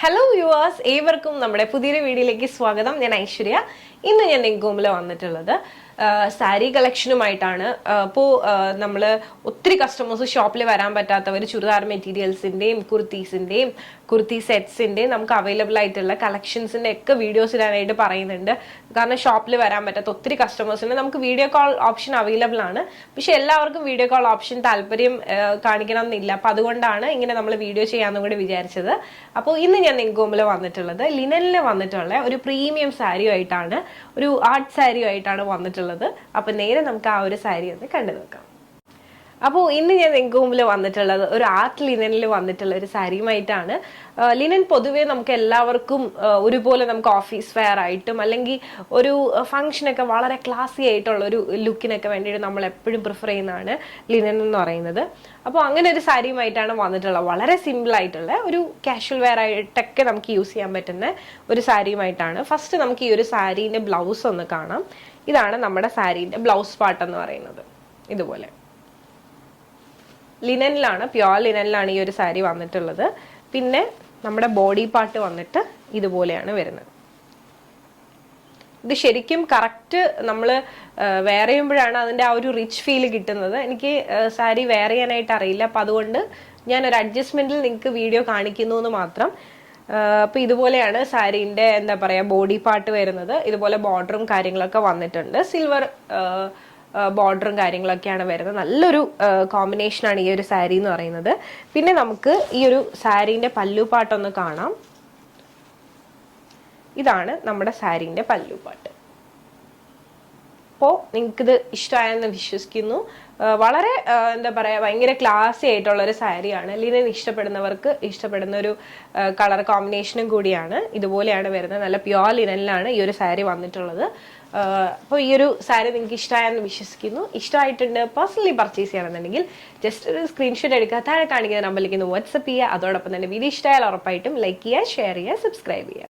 Hello viewers, ഏവർക്കും നമ്മുടെ പുതിയൊരു വീഡിയോയിലേക്ക് സ്വാഗതം. ഞാൻ ഐശ്വര്യ. ഇന്ന് ഞാൻ നിങ്ങൾക്ക് മുമ്പിൽ വന്നിട്ടുള്ളത് സാരി കളക്ഷനുമായിട്ടാണ്. അപ്പോൾ നമ്മൾ ഒത്തിരി കസ്റ്റമേഴ്സ് ഷോപ്പിൽ വരാൻ പറ്റാത്തവർ ചുരിദാർ മെറ്റീരിയൽസിൻ്റെയും കുർത്തി സെറ്റ്സിൻ്റെയും നമുക്ക് അവൈലബിൾ ആയിട്ടുള്ള കളക്ഷൻസിൻ്റെ ഒക്കെ വീഡിയോസ് ഇടാനായിട്ട് പറയുന്നുണ്ട്. കാരണം ഷോപ്പിൽ വരാൻ പറ്റാത്ത ഒത്തിരി കസ്റ്റമേഴ്സിന് നമുക്ക് വീഡിയോ കോൾ ഓപ്ഷൻ അവൈലബിൾ ആണ്. പക്ഷെ എല്ലാവർക്കും വീഡിയോ കോൾ ഓപ്ഷൻ താല്പര്യം കാണിക്കണം എന്നില്ല. അപ്പം അതുകൊണ്ടാണ് ഇങ്ങനെ നമ്മൾ വീഡിയോ ചെയ്യാമെന്നും കൂടി വിചാരിച്ചത്. അപ്പോൾ ഇന്ന് ഞാൻ നിങ്ങൾക്ക് മുമ്പിൽ വന്നിട്ടുള്ളത് ലിനനിൽ വന്നിട്ടുള്ള ഒരു പ്രീമിയം സാരിയുമായിട്ടാണ്, ഒരു ആർട്ട് സാരിയുമായിട്ടാണ് വന്നിട്ടുള്ളത്. അപ്പം നേരെ നമുക്ക് ആ ഒരു സാരി ഒന്ന് കണ്ടു നോക്കാം. അപ്പോൾ ഇന്ന് ഞാൻ നിങ്ങൾക്ക് മുമ്പിൽ വന്നിട്ടുള്ളത് ഒരു ആർട്ട് ലിനനിൽ വന്നിട്ടുള്ള ഒരു സാരിയുമായിട്ടാണ്. ലിനൻ പൊതുവേ നമുക്ക് എല്ലാവർക്കും ഒരുപോലെ നമുക്ക് ഓഫീസ് വെയർ ആയിട്ടും അല്ലെങ്കിൽ ഒരു ഫംഗ്ഷനൊക്കെ വളരെ ക്ലാസി ആയിട്ടുള്ള ഒരു ലുക്കിനൊക്കെ വേണ്ടിയിട്ട് നമ്മൾ എപ്പോഴും പ്രിഫർ ചെയ്യുന്നതാണ് ലിനൻ എന്ന് പറയുന്നത്. അപ്പോൾ അങ്ങനെ ഒരു സാരിയുമായിട്ടാണ് വന്നിട്ടുള്ളത്. വളരെ സിമ്പിൾ ആയിട്ടുള്ള ഒരു കാഷ്വൽ വെയർ ആയിട്ടൊക്കെ നമുക്ക് യൂസ് ചെയ്യാൻ പറ്റുന്ന ഒരു സാരിയുമായിട്ടാണ്. ഫസ്റ്റ് നമുക്ക് ഈ ഒരു സാരീൻ്റെ ബ്ലൗസ് ഒന്ന് കാണാം. ഇതാണ് നമ്മുടെ സാരീൻ്റെ ബ്ലൗസ് പാർട്ട് എന്ന് പറയുന്നത്. ഇതുപോലെ ലിനനിലാണ്, പ്യുവർ ലിനനിലാണ് ഈ ഒരു സാരി വന്നിട്ടുള്ളത്. പിന്നെ നമ്മുടെ ബോഡി പാർട്ട് വന്നിട്ട് ഇതുപോലെയാണ് വരുന്നത്. ഇത് ശരിക്കും കറക്റ്റ് നമ്മൾ വെയർ ചെയ്യുമ്പോഴാണ് അതിൻ്റെ ആ ഒരു റിച്ച് ഫീൽ കിട്ടുന്നത്. എനിക്ക് സാരി വെയർ ചെയ്യാനായിട്ട് അറിയില്ല, അപ്പം അതുകൊണ്ട് ഞാനൊരു അഡ്ജസ്റ്റ്മെൻറ്റിൽ നിങ്ങൾക്ക് വീഡിയോ കാണിക്കുന്നു എന്ന് മാത്രം. അപ്പോൾ ഇതുപോലെയാണ് സാരീൻ്റെ എന്താ പറയുക ബോഡി പാർട്ട് വരുന്നത്. ഇതുപോലെ ബോർഡറും കാര്യങ്ങളൊക്കെ വന്നിട്ടുണ്ട്. സിൽവർ ബോർഡറും കാര്യങ്ങളൊക്കെയാണ് വരുന്നത്. നല്ലൊരു കോമ്പിനേഷനാണ് ഈ ഒരു സാരി എന്ന് പറയുന്നത്. പിന്നെ നമുക്ക് ഈ ഒരു സാരീൻ്റെ പല്ലുപാട്ടൊന്ന് കാണാം. ഇതാണ് നമ്മുടെ സാരീൻ്റെ പല്ലുപാട്ട്. അപ്പോൾ നിങ്ങൾക്കിത് ഇഷ്ടമായെന്ന് വിശ്വസിക്കുന്നു. വളരെ എന്താ പറയുക ഭയങ്കര ക്ലാസി ആയിട്ടുള്ള ഒരു സാരിയാണ്. ലിനൻ ഇഷ്ടപ്പെടുന്നവർക്ക് ഇഷ്ടപ്പെടുന്ന ഒരു കളർ കോമ്പിനേഷനും കൂടിയാണ്. ഇതുപോലെയാണ് വരുന്നത്. നല്ല പ്യുവർ ലിനനിലാണ് ഈ ഒരു സാരി വന്നിട്ടുള്ളത്. അപ്പോൾ ഈ ഒരു സാരി നിങ്ങൾക്ക് ഇഷ്ടമായെന്ന് വിശ്വസിക്കുന്നു. ഇഷ്ടമായിട്ടുണ്ട് പേഴ്സണലി പർച്ചേസ് ചെയ്യണമെന്നുണ്ടെങ്കിൽ ജസ്റ്റ് ഒരു സ്ക്രീൻഷോട്ട് എടുക്കുക, താഴെ കാണിക്കുന്ന നമ്പറിലേക്ക് വാട്സപ്പ് ചെയ്യുക. അതോടൊപ്പം തന്നെ വീഡിയോ ഇഷ്ടമായാൽ ഉറപ്പായിട്ടും ലൈക്ക് ചെയ്യുക, ഷെയർ ചെയ്യുക, സബ്സ്ക്രൈബ് ചെയ്യുക.